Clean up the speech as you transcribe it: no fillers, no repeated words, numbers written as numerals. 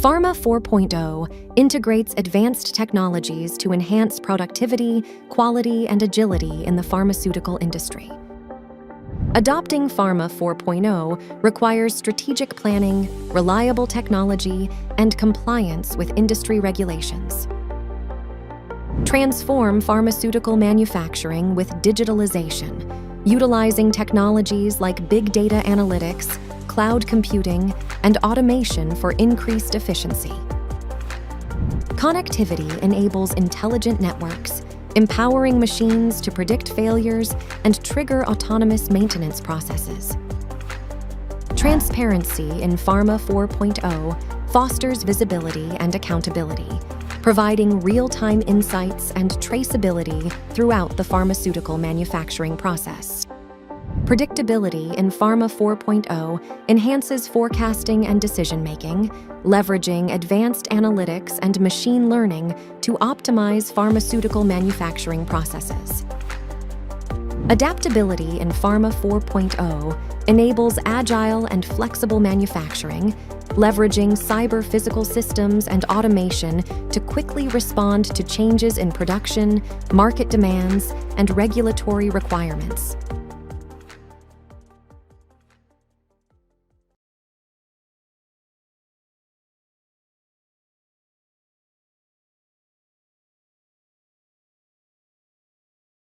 Pharma 4.0 integrates advanced technologies to enhance productivity, quality, and agility in the pharmaceutical industry. Adopting Pharma 4.0 requires strategic planning, reliable technology, and compliance with industry regulations. Transform pharmaceutical manufacturing with digitalization, utilizing technologies like big data analytics, cloud computing, and automation for increased efficiency. Connectivity enables intelligent networks, empowering machines to predict failures and trigger autonomous maintenance processes. Transparency in Pharma 4.0 fosters visibility and accountability, providing real-time insights and traceability throughout the pharmaceutical manufacturing process. Predictability in Pharma 4.0 enhances forecasting and decision-making, leveraging advanced analytics and machine learning to optimize pharmaceutical manufacturing processes. Adaptability in Pharma 4.0 enables agile and flexible manufacturing, leveraging cyber-physical systems and automation to quickly respond to changes in production, market demands, and regulatory requirements.